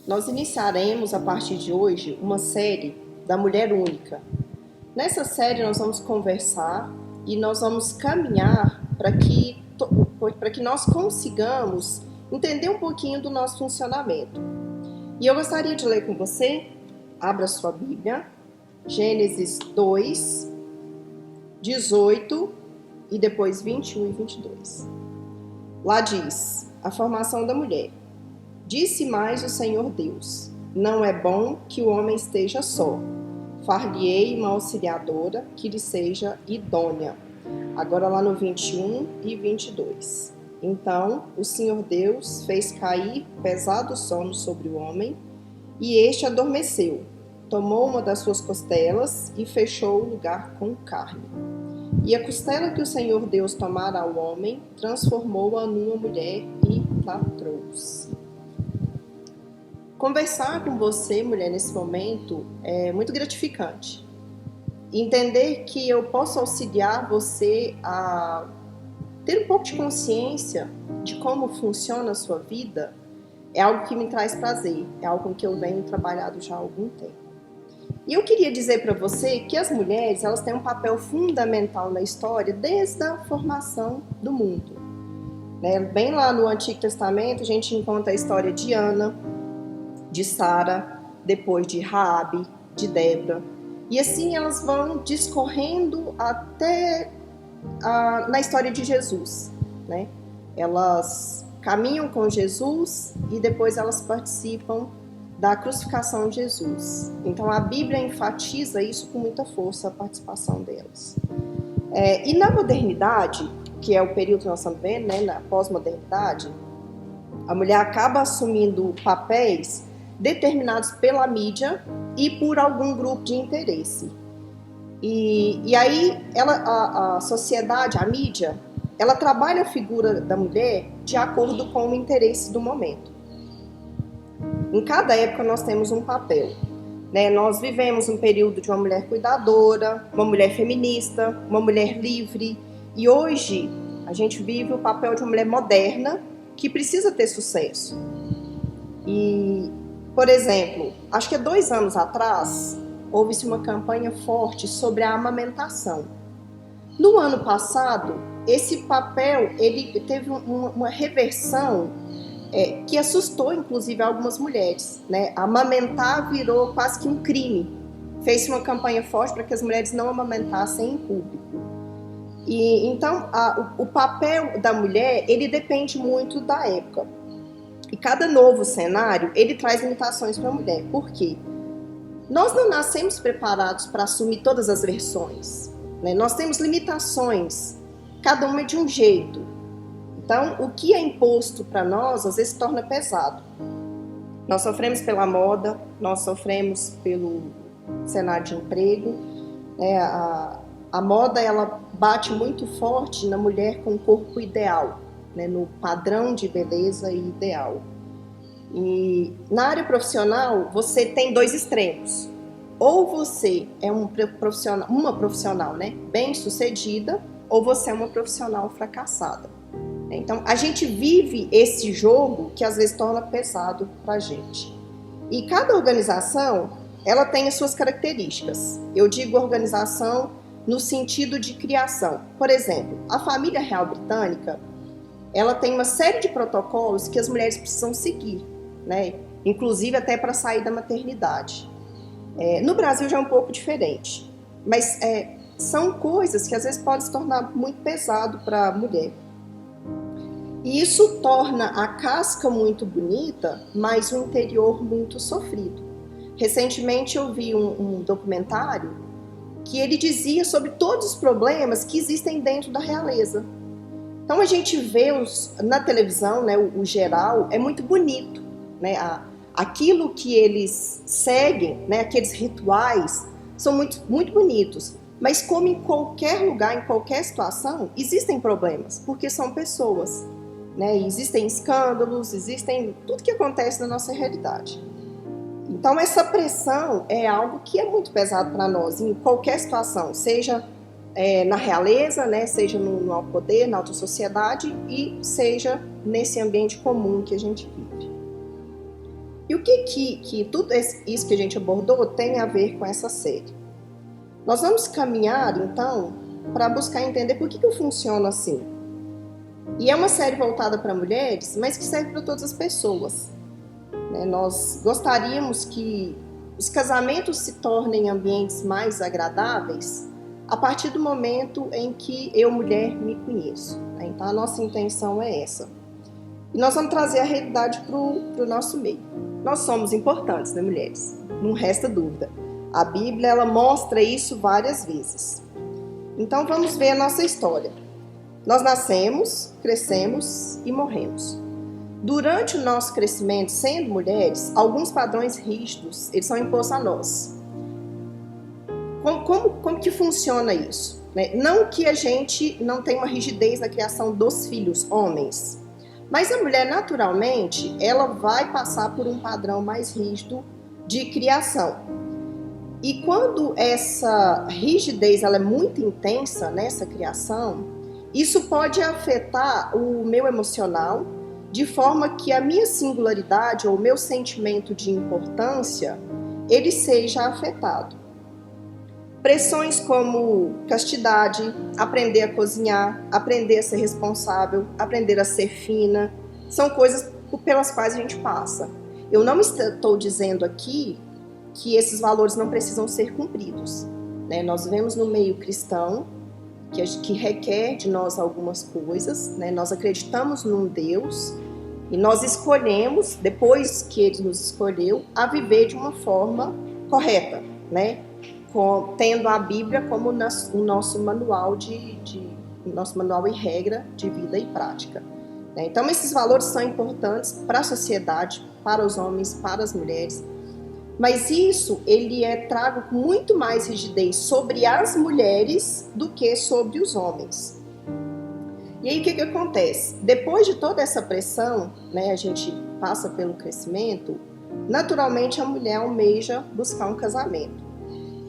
nós iniciaremos a partir de hoje uma série da Mulher Única. Nessa série nós vamos conversar e nós vamos caminhar para que nós consigamos entender um pouquinho do nosso funcionamento. E eu gostaria de ler com você, abra sua Bíblia, Gênesis 2, 18 e depois 21 e 22. Lá diz, a formação da mulher. Disse mais o Senhor Deus, não é bom que o homem esteja só. Far-lhe-ei uma auxiliadora que lhe seja idônea. Agora lá no 21 e 22. Então o Senhor Deus fez cair pesado sono sobre o homem, e este adormeceu. Tomou uma das suas costelas e fechou o lugar com carne. E a costela que o Senhor Deus tomara ao homem, transformou-a numa mulher e a trouxe. Conversar com você, mulher, nesse momento é muito gratificante. Entender que eu posso auxiliar você a ter um pouco de consciência de como funciona a sua vida é algo que me traz prazer, é algo que eu venho trabalhando já há algum tempo. E eu queria dizer para você que as mulheres, elas têm um papel fundamental na história desde a formação do mundo. Bem lá no Antigo Testamento, a gente encontra a história de Ana, de Sara, depois de Raabe, de Débora. E assim elas vão discorrendo até na história de Jesus. Elas caminham com Jesus e depois elas participam da crucificação de Jesus. Então a Bíblia enfatiza isso com muita força, a participação delas. E na modernidade, que é o período que nós estamos vendo, na pós-modernidade, a mulher acaba assumindo papéis determinados pela mídia e por algum grupo de interesse. E aí a sociedade, a mídia, ela trabalha a figura da mulher de acordo com o interesse do momento. Em cada época nós temos um papel. Nós vivemos um período de uma mulher cuidadora, uma mulher feminista, uma mulher livre. E hoje a gente vive o papel de uma mulher moderna que precisa ter sucesso. E, por exemplo, acho que há 2 anos atrás, houve-se uma campanha forte sobre a amamentação. No ano passado, esse papel ele teve uma reversão que assustou, inclusive, algumas mulheres. Amamentar virou quase que um crime. Fez-se uma campanha forte para que as mulheres não amamentassem em público. E, então, o papel da mulher, ele depende muito da época. E cada novo cenário, ele traz limitações para a mulher. Por quê? Nós não nascemos preparados para assumir todas as versões. Nós temos limitações, cada uma é de um jeito. Então, o que é imposto para nós, às vezes, se torna pesado. Nós sofremos pela moda, nós sofremos pelo cenário de emprego. A moda, ela bate muito forte na mulher com o corpo ideal, no padrão de beleza e ideal. E na área profissional, você tem 2 extremos. Ou você é uma profissional bem-sucedida, ou você é uma profissional fracassada. Então, a gente vive esse jogo que às vezes torna pesado para a gente. E cada organização, ela tem as suas características. Eu digo organização no sentido de criação. Por exemplo, a família real britânica, ela tem uma série de protocolos que as mulheres precisam seguir, inclusive até para sair da maternidade. No Brasil já é um pouco diferente, mas são coisas que às vezes podem se tornar muito pesado para a mulher. E isso torna a casca muito bonita, mas o interior muito sofrido. Recentemente eu vi um documentário que ele dizia sobre todos os problemas que existem dentro da realeza. Então a gente vê na televisão, o geral, é muito bonito. Aquilo que eles seguem, aqueles rituais, são muito, muito bonitos. Mas como em qualquer lugar, em qualquer situação, existem problemas, porque são pessoas. Existem escândalos, existem tudo que acontece na nossa realidade. Então essa pressão é algo que é muito pesado para nós, em qualquer situação, seja na realeza, seja no alto poder, na alta sociedade, e seja nesse ambiente comum que a gente vive. E o que tudo isso que a gente abordou tem a ver com essa série? Nós vamos caminhar, então, para buscar entender por que eu funciono assim. E é uma série voltada para mulheres, mas que serve para todas as pessoas. Nós gostaríamos que os casamentos se tornem ambientes mais agradáveis a partir do momento em que eu, mulher, me conheço. Então, a nossa intenção é essa. E nós vamos trazer a realidade para o nosso meio. Nós somos importantes, né, mulheres? Não resta dúvida. A Bíblia, ela mostra isso várias vezes. Então, vamos ver a nossa história. Nós nascemos, crescemos e morremos. Durante o nosso crescimento, sendo mulheres, alguns padrões rígidos, eles são impostos a nós. Como que funciona isso? Não que a gente não tenha uma rigidez na criação dos filhos, homens, mas a mulher, naturalmente, ela vai passar por um padrão mais rígido de criação. E quando essa rigidez ela é muito intensa nessa criação, isso pode afetar o meu emocional, de forma que a minha singularidade ou o meu sentimento de importância, ele seja afetado. Pressões como castidade, aprender a cozinhar, aprender a ser responsável, aprender a ser fina, são coisas pelas quais a gente passa. Eu não estou dizendo aqui que esses valores não precisam ser cumpridos. Nós vivemos no meio cristão, que requer de nós algumas coisas, nós acreditamos num Deus e nós escolhemos, depois que Ele nos escolheu, a viver de uma forma correta, tendo a Bíblia como o nosso manual nosso manual e regra de vida e prática. Então, esses valores são importantes para a sociedade, para os homens, para as mulheres, mas isso ele é trago com muito mais rigidez sobre as mulheres do que sobre os homens. E aí o que acontece? Depois de toda essa pressão, a gente passa pelo crescimento, naturalmente a mulher almeja buscar um casamento.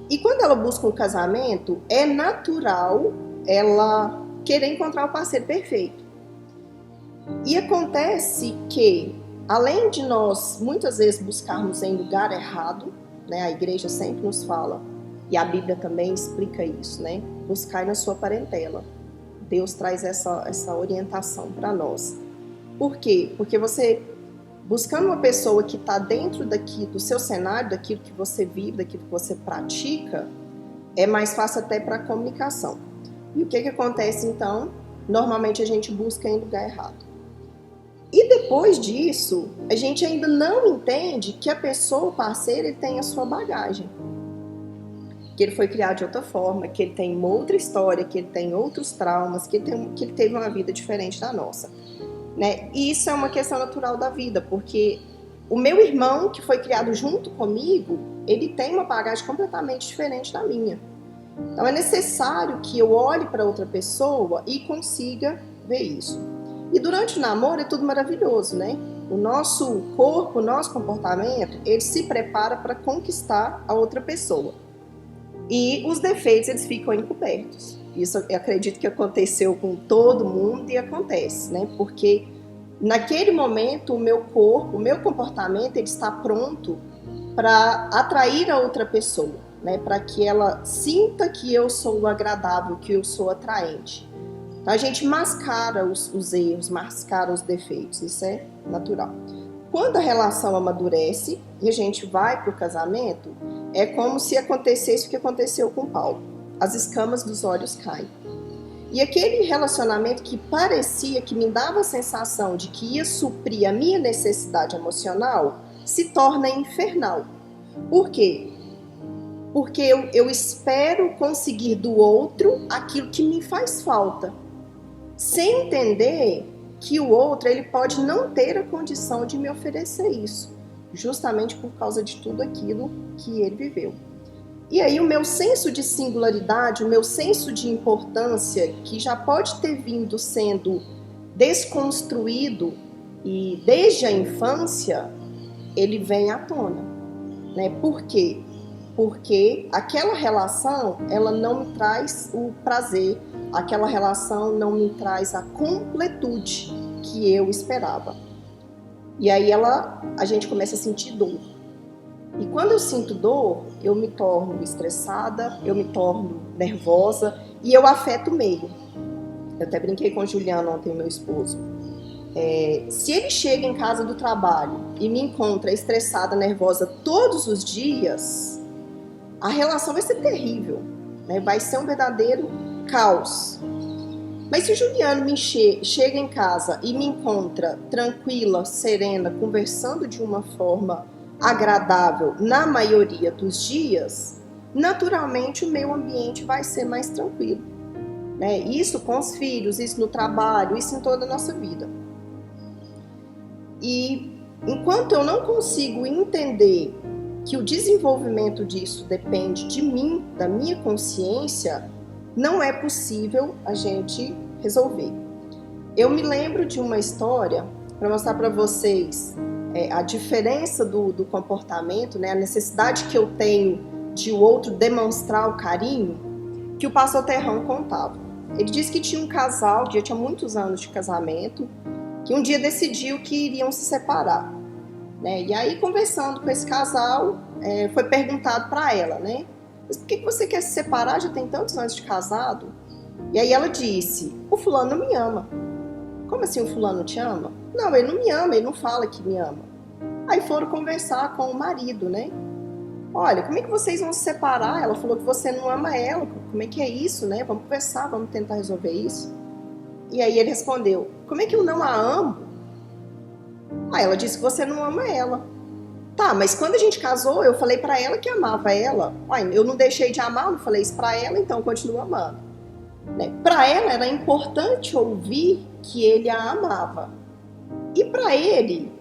E quando ela busca um casamento, é natural ela querer encontrar o parceiro perfeito. E acontece que, além de nós muitas vezes buscarmos em lugar errado, a igreja sempre nos fala, e a Bíblia também explica isso, buscar na sua parentela. Deus traz essa orientação para nós. Por quê? Porque você, buscando uma pessoa que está dentro do seu cenário, daquilo que você vive, daquilo que você pratica, é mais fácil até para a comunicação. E o que acontece então? Normalmente a gente busca em lugar errado. E depois disso, a gente ainda não entende que a pessoa, o parceiro, ele tem a sua bagagem. Que ele foi criado de outra forma, que ele tem uma outra história, que ele tem outros traumas, que ele teve uma vida diferente da nossa. E isso é uma questão natural da vida, porque o meu irmão, que foi criado junto comigo, ele tem uma bagagem completamente diferente da minha. Então é necessário que eu olhe para outra pessoa e consiga ver isso. E durante o namoro é tudo maravilhoso, O nosso corpo, o nosso comportamento, ele se prepara para conquistar a outra pessoa. E os defeitos, eles ficam encobertos. Isso eu acredito que aconteceu com todo mundo e acontece, Porque naquele momento o meu corpo, o meu comportamento, ele está pronto para atrair a outra pessoa, Para que ela sinta que eu sou agradável, que eu sou atraente. Então a gente mascara os erros, mascara os defeitos, isso é natural. Quando a relação amadurece e a gente vai para o casamento, é como se acontecesse o que aconteceu com Paulo. As escamas dos olhos caem. E aquele relacionamento que parecia, que me dava a sensação de que ia suprir a minha necessidade emocional, se torna infernal. Por quê? Porque eu espero conseguir do outro aquilo que me faz falta, sem entender que o outro ele pode não ter a condição de me oferecer isso, justamente por causa de tudo aquilo que ele viveu. E aí o meu senso de singularidade, o meu senso de importância, que já pode ter vindo sendo desconstruído e desde a infância, ele vem à tona. Por quê? Porque aquela relação, ela não me traz o prazer, aquela relação não me traz a completude que eu esperava. E aí a gente começa a sentir dor. E quando eu sinto dor, eu me torno estressada, eu me torno nervosa e eu afeto o meio. Eu até brinquei com o Juliano ontem, meu esposo. Se ele chega em casa do trabalho e me encontra estressada, nervosa todos os dias, a relação vai ser terrível, né? Vai ser um verdadeiro caos. Mas se o Juliano chega em casa e me encontra tranquila, serena, conversando de uma forma agradável na maioria dos dias, naturalmente o meu ambiente vai ser mais tranquilo, né? Isso com os filhos, isso no trabalho, isso em toda a nossa vida. E enquanto eu não consigo entender que o desenvolvimento disso depende de mim, da minha consciência, não é possível a gente resolver. Eu me lembro de uma história para mostrar para vocês a diferença do comportamento, né, a necessidade que eu tenho de o outro demonstrar o carinho, que o pastor Terrão contava. Ele disse que tinha um casal, já tinha muitos anos de casamento, que um dia decidiu que iriam se separar, né? E aí, conversando com esse casal, foi perguntado para ela, né? Mas por que você quer se separar? Já tem tantos anos de casado. E aí ela disse, o fulano não me ama. Como assim o fulano te ama? Não, ele não me ama, ele não fala que me ama. Aí foram conversar com o marido, né? Olha, como é que vocês vão se separar? Ela falou que você não ama ela, como é que é isso, né? Vamos conversar, vamos tentar resolver isso. E aí ele respondeu, como é que eu não a amo? Aí ela disse que você não ama ela. Tá, mas quando a gente casou, eu falei pra ela que amava ela. Uai, eu não deixei de amar, não falei isso pra ela, então eu continuo amando. Né? Pra ela era importante ouvir que ele a amava. E pra ele,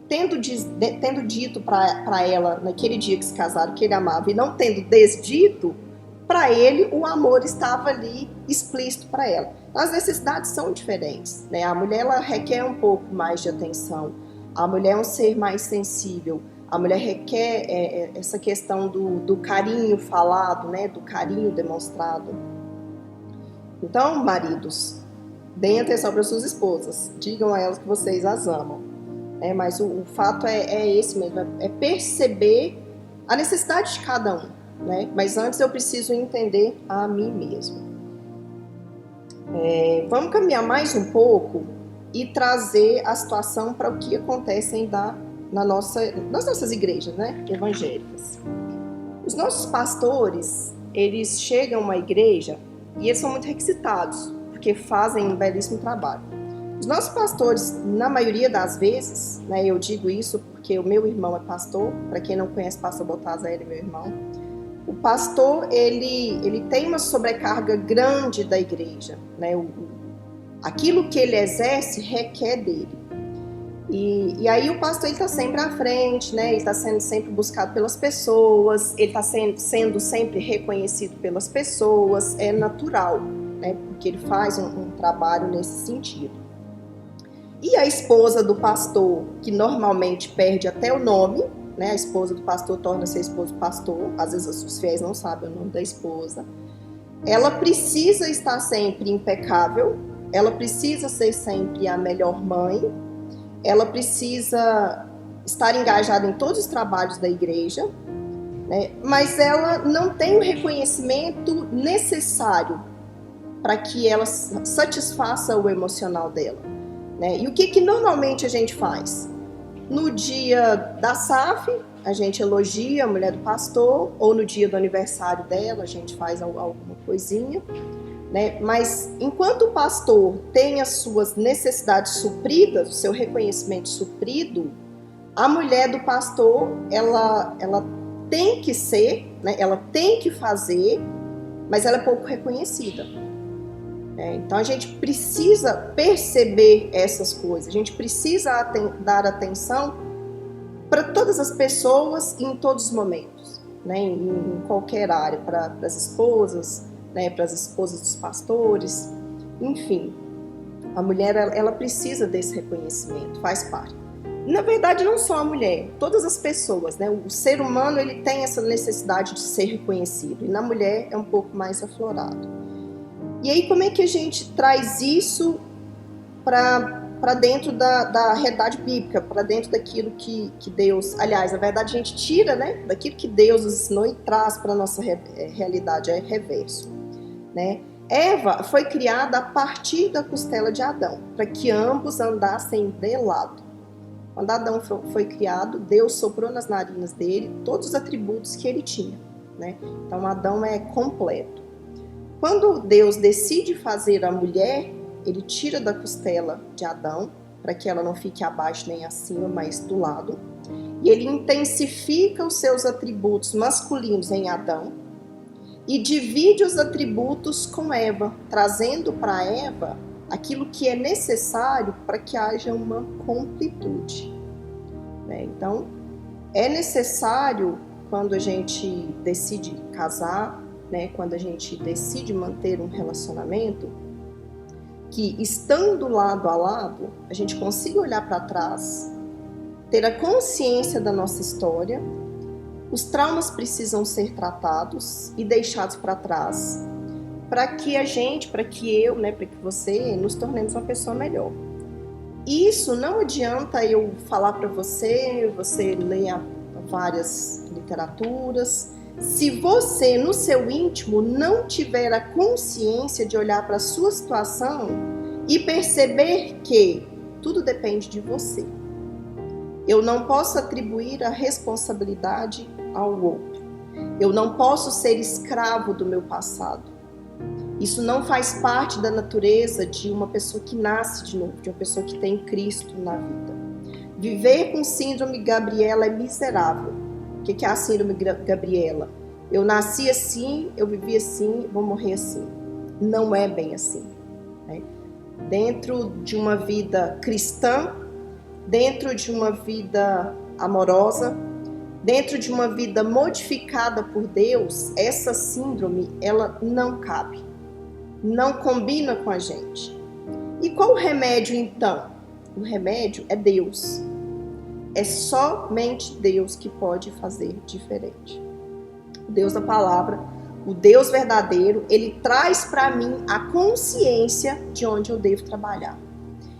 tendo dito pra ela naquele dia que se casaram que ele amava e não tendo desdito, pra ele o amor estava ali explícito pra ela. As necessidades são diferentes, né? A mulher ela requer um pouco mais de atenção. A mulher é um ser mais sensível. A mulher requer essa questão do carinho falado, né? Do carinho demonstrado. Então, maridos, deem atenção para suas esposas. Digam a elas que vocês as amam. Mas o fato é esse mesmo, é perceber a necessidade de cada um. Né? Mas antes eu preciso entender a mim mesmo. Vamos caminhar mais um pouco e trazer a situação para o que acontece nas nossas igrejas, né, evangélicas. Os nossos pastores, eles chegam a uma igreja e eles são muito requisitados, porque fazem um belíssimo trabalho. Os nossos pastores, na maioria das vezes, né, eu digo isso porque o meu irmão é pastor, para quem não conhece pastor Baltazar, ele é meu irmão. O pastor, ele tem uma sobrecarga grande da igreja, né? Aquilo que ele exerce requer dele. E aí o pastor está sempre à frente, né? Ele está sendo sempre buscado pelas pessoas, ele está sendo sempre reconhecido pelas pessoas, é natural, né? Porque ele faz um trabalho nesse sentido. E a esposa do pastor, que normalmente perde até o nome, né? A esposa do pastor torna-se a esposa do pastor, às vezes os fiéis não sabem o nome da esposa. Ela precisa estar sempre impecável, ela precisa ser sempre a melhor mãe, ela precisa estar engajada em todos os trabalhos da igreja, né? Mas ela não tem o reconhecimento necessário para que ela satisfaça o emocional dela, né? E o que normalmente a gente faz? No dia da SAF, a gente elogia a mulher do pastor, ou no dia do aniversário dela, a gente faz alguma coisinha, né? Mas enquanto o pastor tem as suas necessidades supridas, o seu reconhecimento suprido, a mulher do pastor, ela tem que ser, né? Ela tem que fazer, mas ela é pouco reconhecida. Então a gente precisa perceber essas coisas, a gente precisa dar atenção para todas as pessoas em todos os momentos, né? Em qualquer área, para as esposas, né? Para as esposas dos pastores, enfim, a mulher ela precisa desse reconhecimento, faz parte. Na verdade, não só a mulher, todas as pessoas, né? O ser humano ele tem essa necessidade de ser reconhecido, e na mulher é um pouco mais aflorado. E aí, como é que a gente traz isso para para dentro da realidade bíblica, para dentro daquilo que Deus... Aliás, na verdade, a gente tira, né, daquilo que Deus nos ensinou e traz para a nossa realidade, é reverso, né? Eva foi criada a partir da costela de Adão, para que ambos andassem de lado. Quando Adão foi criado, Deus soprou nas narinas dele todos os atributos que ele tinha, né? Então, Adão é completo. Quando Deus decide fazer a mulher, ele tira da costela de Adão, para que ela não fique abaixo nem acima, mas do lado. E ele intensifica os seus atributos masculinos em Adão e divide os atributos com Eva, trazendo para Eva aquilo que é necessário para que haja uma completude, né? Então, é necessário, quando a gente decide casar, né, quando a gente decide manter um relacionamento, que estando lado a lado, a gente consiga olhar para trás, ter a consciência da nossa história. Os traumas precisam ser tratados e deixados para trás, para que a gente, para que eu, né, para que você, nos tornemos uma pessoa melhor. Isso não adianta eu falar para você ler várias literaturas. Se você, no seu íntimo, não tiver a consciência de olhar para a sua situação e perceber que tudo depende de você. Eu não posso atribuir a responsabilidade ao outro. Eu não posso ser escravo do meu passado. Isso não faz parte da natureza de uma pessoa que nasce de novo, de uma pessoa que tem Cristo na vida. Viver com síndrome Gabriela é miserável. O que é a síndrome Gabriela? Eu nasci assim, eu vivi assim, vou morrer assim. Não é bem assim, né? Dentro de uma vida cristã, dentro de uma vida amorosa, dentro de uma vida modificada por Deus, essa síndrome, ela não cabe, não combina com a gente. E qual o remédio então? O remédio é Deus. É somente Deus que pode fazer diferente. O Deus da palavra, o Deus verdadeiro, ele traz para mim a consciência de onde eu devo trabalhar.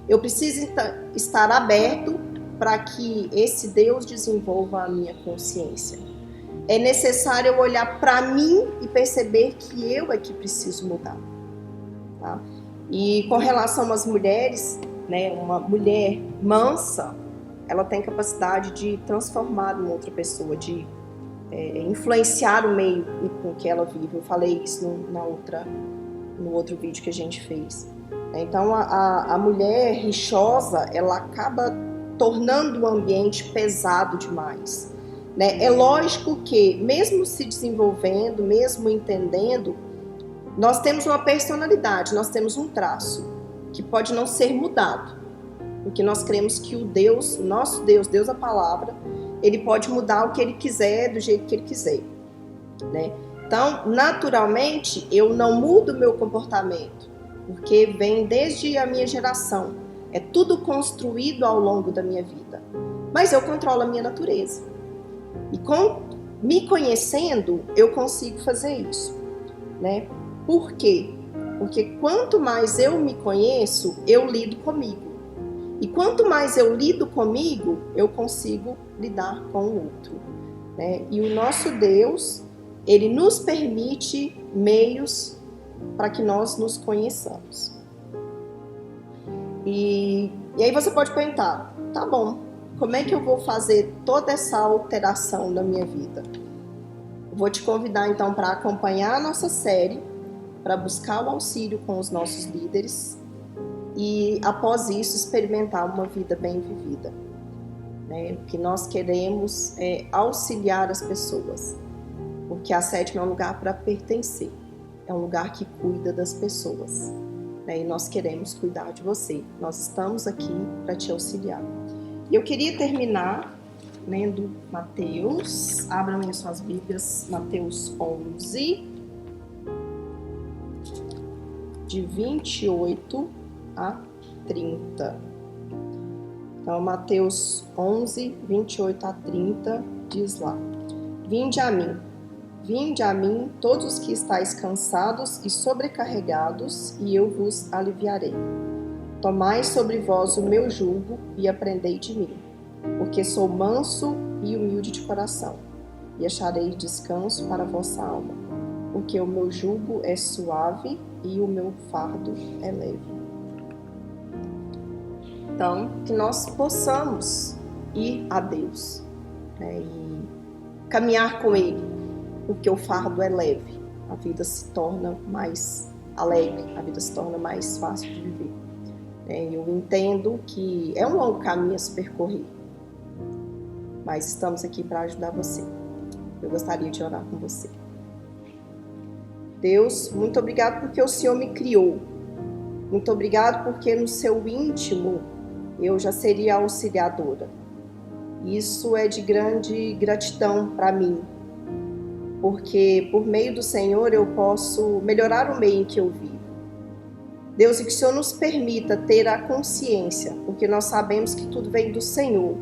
Eu preciso estar aberto para que esse Deus desenvolva a minha consciência. É necessário eu olhar para mim e perceber que eu é que preciso mudar, tá? E com relação às mulheres, né, uma mulher mansa, ela tem capacidade de transformar uma outra pessoa, de influenciar o meio com que ela vive. Eu falei isso no outro vídeo que a gente fez. Então, a mulher rixosa, ela acaba tornando o ambiente pesado demais, né? É lógico que, mesmo se desenvolvendo, mesmo entendendo, nós temos uma personalidade, nós temos um traço que pode não ser mudado, porque nós cremos que o Deus, nosso Deus, Deus da palavra, ele pode mudar o que ele quiser, do jeito que ele quiser, né? Então, naturalmente, eu não mudo o meu comportamento, porque vem desde a minha geração. É tudo construído ao longo da minha vida. Mas eu controlo a minha natureza. E me conhecendo, eu consigo fazer isso, né? Por quê? Porque quanto mais eu me conheço, eu lido comigo. E quanto mais eu lido comigo, eu consigo lidar com o outro, né? E o nosso Deus, ele nos permite meios para que nós nos conheçamos. E aí você pode perguntar, tá bom, como é que eu vou fazer toda essa alteração na minha vida? Eu vou te convidar então para acompanhar a nossa série, para buscar o auxílio com os nossos líderes e após isso experimentar uma vida bem vivida, né? O que nós queremos é auxiliar as pessoas, porque a sétima é um lugar para pertencer, é um lugar que cuida das pessoas, né? E nós queremos cuidar de você, nós estamos aqui para te auxiliar. E eu queria terminar lendo Mateus, abram aí suas Bíblias, Mateus 11, de 28 a 30. Então, Mateus 11, 28 a 30, diz lá: Vinde a mim, todos os que estáis cansados e sobrecarregados, e eu vos aliviarei. Tomai sobre vós o meu jugo e aprendei de mim, porque sou manso e humilde de coração, e achareis descanso para a vossa alma, porque o meu jugo é suave e o meu fardo é leve. Então, que nós possamos ir a Deus, né, e caminhar com Ele, porque o fardo é leve, a vida se torna mais alegre, a vida se torna mais fácil de viver. Eu entendo que é um longo caminho a se percorrer, mas estamos aqui para ajudar você. Eu gostaria de orar com você. Deus, muito obrigado porque o Senhor me criou. Muito obrigado porque no seu íntimo eu já seria auxiliadora. Isso é de grande gratidão para mim, porque por meio do Senhor eu posso melhorar o meio em que eu vivo. Deus, e que o Senhor nos permita ter a consciência, porque nós sabemos que tudo vem do Senhor,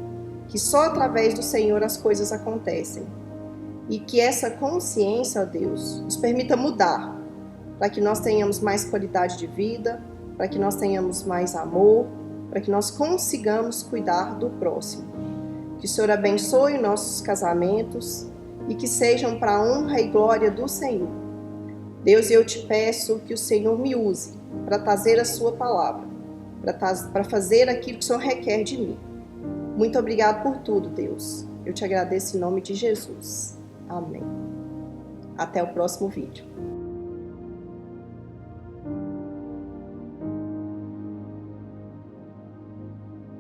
que só através do Senhor as coisas acontecem. E que essa consciência, ó Deus, nos permita mudar, para que nós tenhamos mais qualidade de vida, para que nós tenhamos mais amor, para que nós consigamos cuidar do próximo. Que o Senhor abençoe nossos casamentos e que sejam para a honra e glória do Senhor. Deus, eu te peço que o Senhor me use para trazer a sua palavra, para fazer aquilo que o Senhor requer de mim. Muito obrigado por tudo, Deus. Eu te agradeço em nome de Jesus. Amém. Até o próximo vídeo.